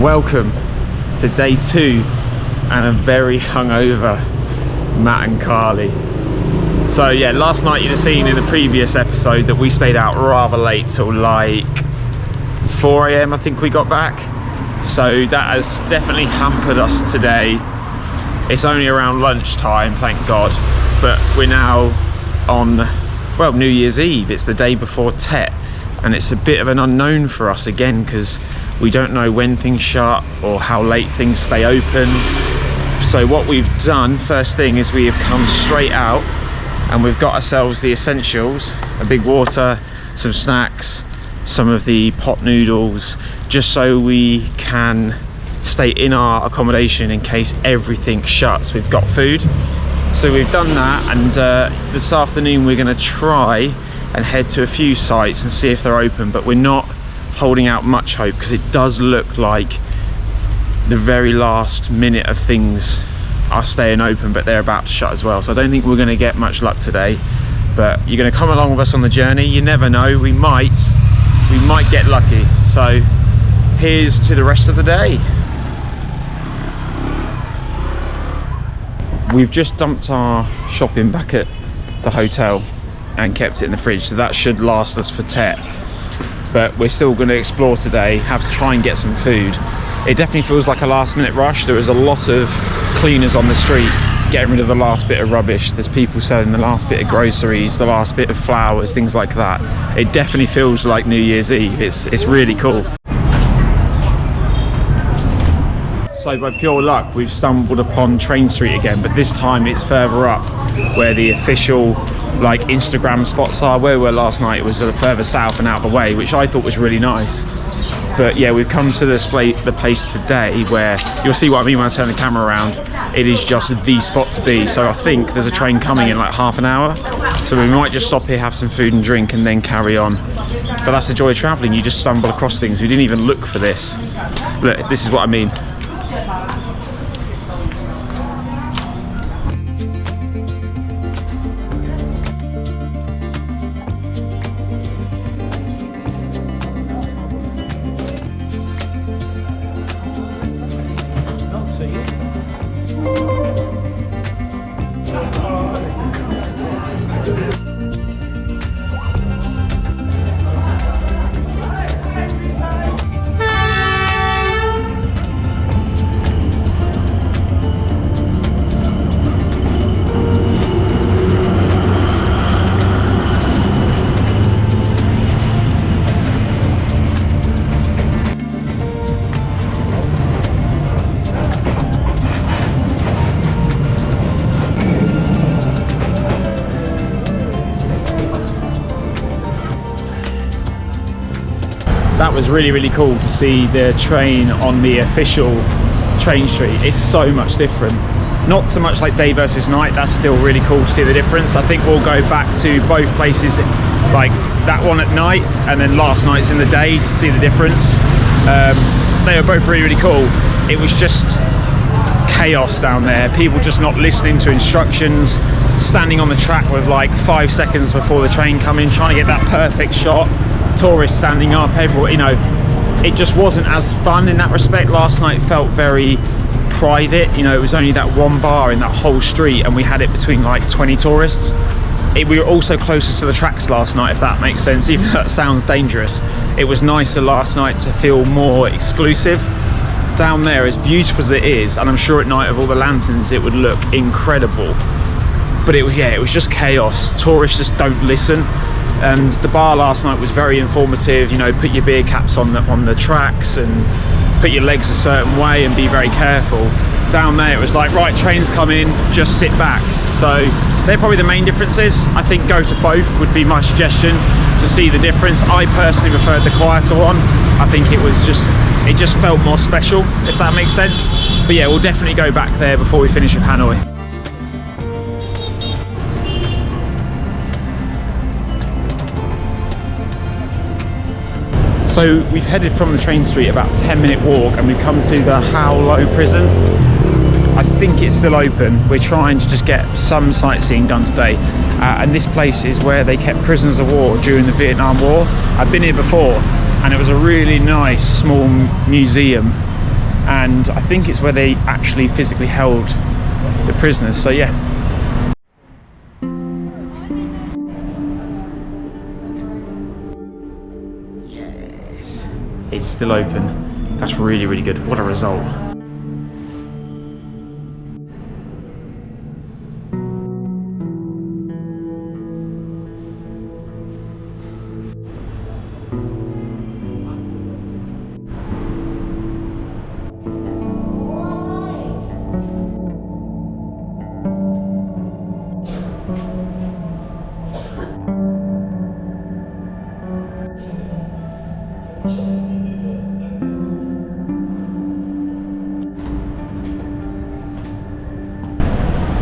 Welcome to day 2 and a very hungover Matt and Carly. So yeah, last night you'd have seen in the previous episode that we stayed out rather late till like 4 AM I think we got back. So that has definitely hampered us today. It's only around lunchtime, thank God, but we're now on, well, New Year's Eve. It's the day before Tet, and it's a bit of an unknown for us again because we don't know when things shut or how late things stay open. So what we've done first thing is we have come straight out and we've got ourselves the essentials: a big water, some snacks, some of the pot noodles, just so we can stay in our accommodation in case everything shuts. We've got food, so we've done that, and this afternoon we're going to try and head to a few sites and see if they're open, but we're not holding out much hope because it does look like the very last minute of things are staying open, but they're about to shut as well. So I don't think we're going to get much luck today, but you're going to come along with us on the journey. You never know, we might get lucky. So here's to the rest of the day. We've just dumped our shopping back at the hotel and kept it in the fridge, so that should last us for Tet. But we're still going to explore today, have to try and get some food. It definitely feels like a last minute rush. There is a lot of cleaners on the street getting rid of the last bit of rubbish. There's people selling the last bit of groceries, the last bit of flowers, things like that. It definitely feels like New Year's Eve. It's really cool. So by pure luck, we've stumbled upon Train Street again, but this time it's further up where the official like Instagram spots are. Where we were last night, it was further south and out of the way, which I thought was really nice. But yeah, we've come to the place today where you'll see what I mean when I turn the camera around. It is just the spot to be. So I think there's a train coming in like half an hour, so we might just stop here, have some food and drink, and then carry on. But that's the joy of traveling. You just stumble across things. We didn't even look for this. Look, this is what I mean. That was really cool to see the train on the official train street. It's so much different. Not so much like day versus night, that's still really cool to see the difference. I think we'll go back to both places, like that one at night and then last night's in the day, to see the difference. They were both really cool. It was just chaos down there. People just not listening to instructions, standing on the track with like 5 seconds before the train come in, trying to get that perfect shot. Tourists standing up, everyone, you know, it just wasn't as fun in that respect. Last night felt very private, you know, it was only that one bar in that whole street and we had it between like 20 tourists. We were also closer to the tracks last night, if that makes sense, even though that sounds dangerous. It was nicer last night to feel more exclusive. Down there, as beautiful as it is, and I'm sure at night of all the lanterns it would look incredible, but it was just chaos. Tourists just don't listen. And the bar last night was very informative, you know, put your beer caps on the tracks and put your legs a certain way and be very careful. Down there it was like, right, trains come in, just sit back. So they're probably the main differences. I think go to both would be my suggestion to see the difference. I personally preferred the quieter one. I think it just felt more special, if that makes sense. But yeah, we'll definitely go back there before we finish with Hanoi. So we've headed from the train street about a 10-minute walk and we've come to the Hao Lo prison. I think it's still open. We're trying to just get some sightseeing done today. And this place is where they kept prisoners of war during the Vietnam War. I've been here before and it was a really nice small museum and I think it's where they actually physically held the prisoners. So yeah. Yes, it's still open. That's really, really good. What a result.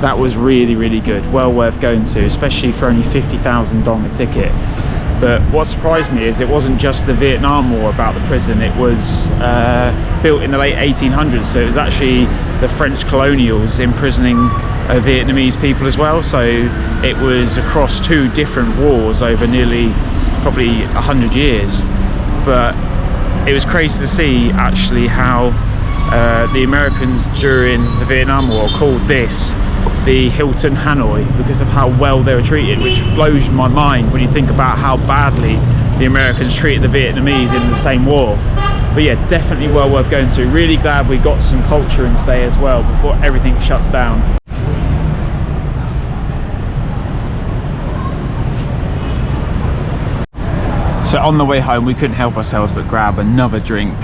That was really, really good. Well worth going to, especially for only 50,000 dong a ticket. But what surprised me is it wasn't just the Vietnam War about the prison. It was built in the late 1800s, so it was actually the French colonials imprisoning Vietnamese people as well. So it was across 2 different wars over nearly probably 100 years. But it was crazy to see actually how the Americans during the Vietnam War called this the Hilton Hanoi because of how well they were treated, which blows my mind when you think about how badly the Americans treated the Vietnamese in the same war. But yeah, definitely well worth going to. Really glad we got some culture in today as well before everything shuts down. So on the way home we couldn't help ourselves but grab another drink.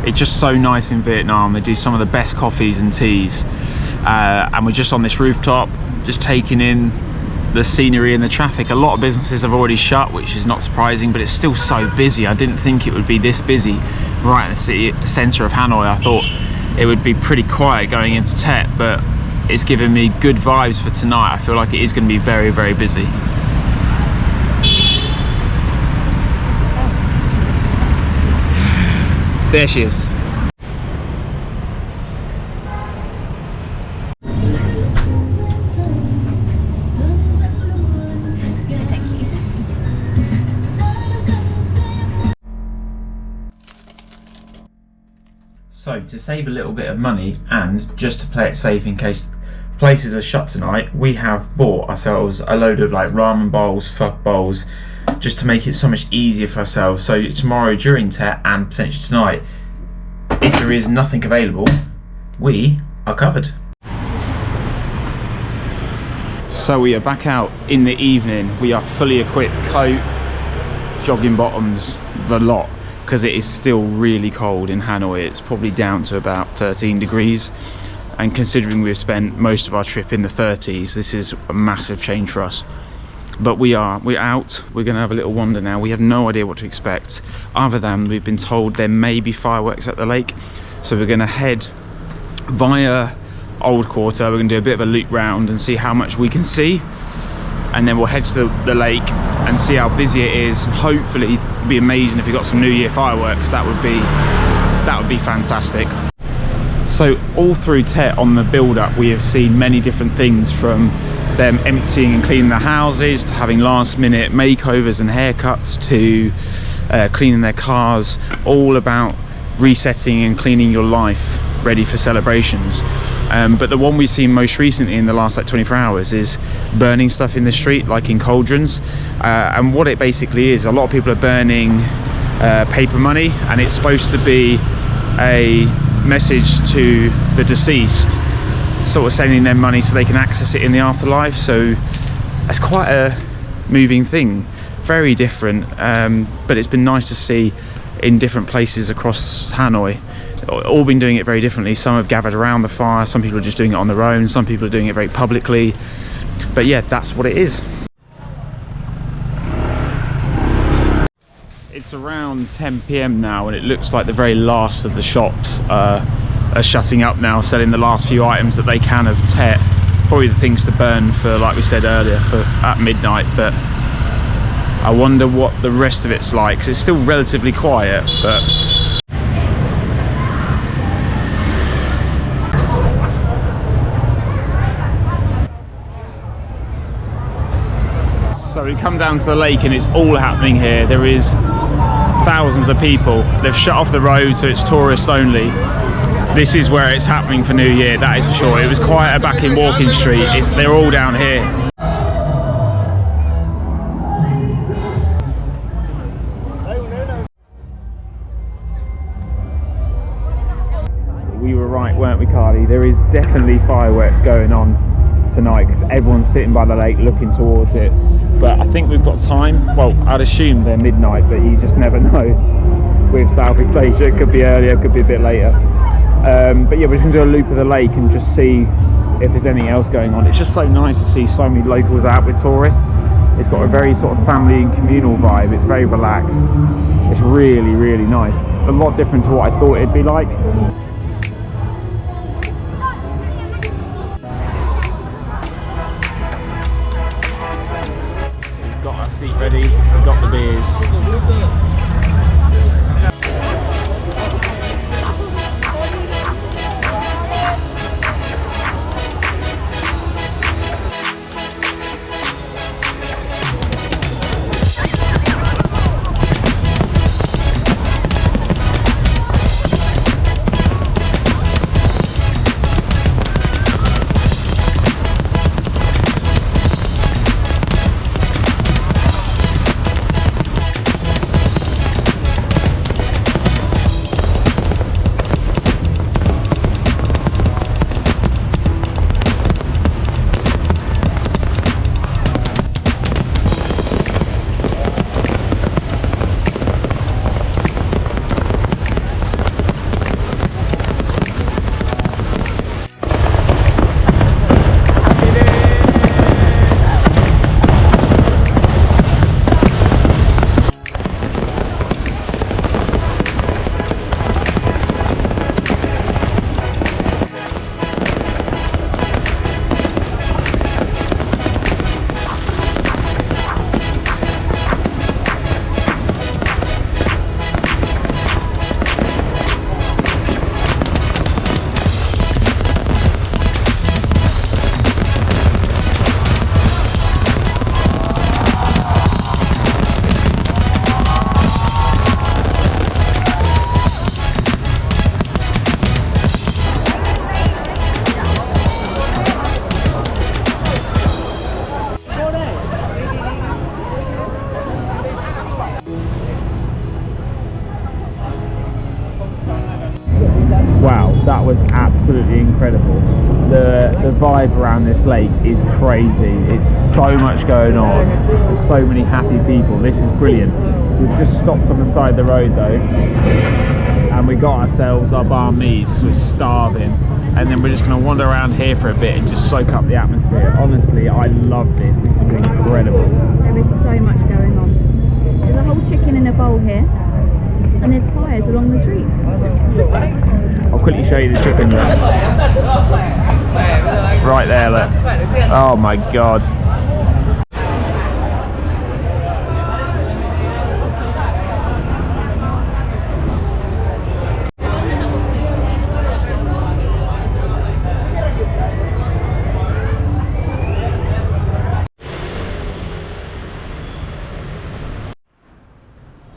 It's just so nice in Vietnam. They do some of the best coffees and teas. And we're just on this rooftop, just taking in the scenery and the traffic. A lot of businesses have already shut, which is not surprising, but it's still so busy. I didn't think it would be this busy right in the city centre of Hanoi. I thought it would be pretty quiet going into Tet, but it's given me good vibes for tonight. I feel like it is going to be very, very busy. There she is. So to save a little bit of money and just to play it safe in case places are shut tonight, we have bought ourselves a load of like ramen bowls, pho bowls, just to make it so much easier for ourselves. So tomorrow during Tet and potentially tonight, if there is nothing available, we are covered. So we are back out in the evening. We are fully equipped, coat, jogging bottoms, the lot, because it is still really cold in Hanoi. It's probably down to about 13 degrees. And considering we've spent most of our trip in the 30s, this is a massive change for us. But we're out. We're going to have a little wander now. We have no idea what to expect, other than we've been told there may be fireworks at the lake. So we're going to head via Old Quarter. We're going to do a bit of a loop round and see how much we can see, and then we'll head to the lake and see how busy it is. Hopefully it'd be amazing if we got some New Year fireworks. That would be fantastic. So all through Tet on the build-up, we have seen many different things, from them emptying and cleaning their houses to having last-minute makeovers and haircuts to cleaning their cars, all about resetting and cleaning your life ready for celebrations. But the one we've seen most recently in the last like 24 hours is burning stuff in the street, like in cauldrons. And what it basically is, a lot of people are burning paper money, and it's supposed to be a message to the deceased, sort of sending them money so they can access it in the afterlife. So that's quite a moving thing, very different, but it's been nice to see in different places across Hanoi. All been doing it very differently. Some have gathered around the fire, some people are just doing it on their own, some people are doing it very publicly. But yeah, that's what it is. It's around 10 PM now, and it looks like the very last of the shops are shutting up now, selling the last few items that they can of Tet. Probably the things to burn for, like we said earlier, for at midnight. But I wonder what the rest of it's like, because it's still relatively quiet. But so we come down to the lake and it's all happening here. There is thousands of people. They've shut off the road, so it's tourists only. This is where it's happening for New Year, that is for sure. It was quieter back in Walking Street. They're all down here. We were right, weren't we, Carly? There is definitely fireworks going on tonight because everyone's sitting by the lake looking towards it. But I think we've got time. Well, I'd assume they're midnight, but you just never know with Southeast Asia. It could be earlier, it could be a bit later. But yeah, we're just going to do a loop of the lake and just see if there's anything else going on. It's just so nice to see so many locals out with tourists. It's got a very sort of family and communal vibe. It's very relaxed. It's really, really nice. A lot different to what I thought it'd be like. We've got our seat ready. We've got the beers. Wow, that was absolutely incredible. The vibe around this lake is crazy. It's so much going on. There's so many happy people. This is brilliant. We've just stopped on the side of the road though, and we got ourselves our banh mi's because we're starving. And then we're just going to wander around here for a bit and just soak up the atmosphere. Honestly, I love this. This is incredible. There is so much going on. There's a whole chicken in a bowl here, and there's fires along the street. I'll quickly show you the chicken. Right there, look. Oh my god.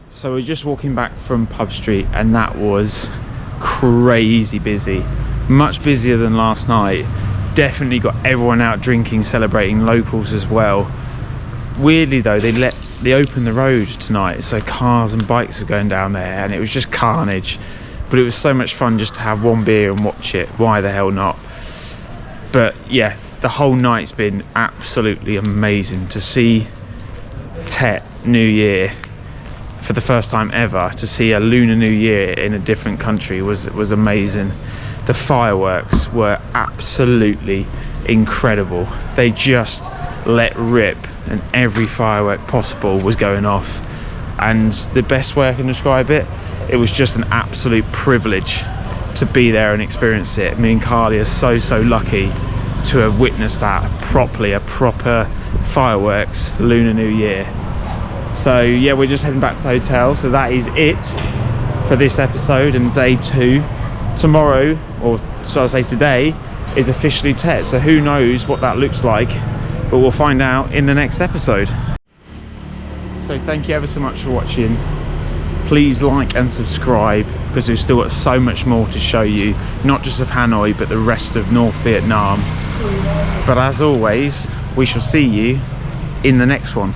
So we're just walking back from Pub Street and that was crazy busy. Much busier than last night. Definitely got everyone out drinking, celebrating, locals as well. Weirdly though, they opened the road tonight, so cars and bikes were going down there and it was just carnage. But it was so much fun just to have one beer and watch it. Why the hell not? But yeah, the whole night's been absolutely amazing. To see Tet New Year for the first time ever, to see a Lunar New Year in a different country was amazing. The fireworks were absolutely incredible. They just let rip and every firework possible was going off. And the best way I can describe it, it was just an absolute privilege to be there and experience it. Me and Carly are so lucky to have witnessed that properly, a proper fireworks Lunar New Year. So yeah, we're just heading back to the hotel. So that is it for this episode and day 2. Tomorrow, or shall I say today, is officially Tet. So who knows what that looks like, but we'll find out in the next episode. So thank you ever so much for watching. Please like and subscribe, because we've still got so much more to show you, not just of Hanoi but the rest of North Vietnam. But as always, we shall see you in the next one.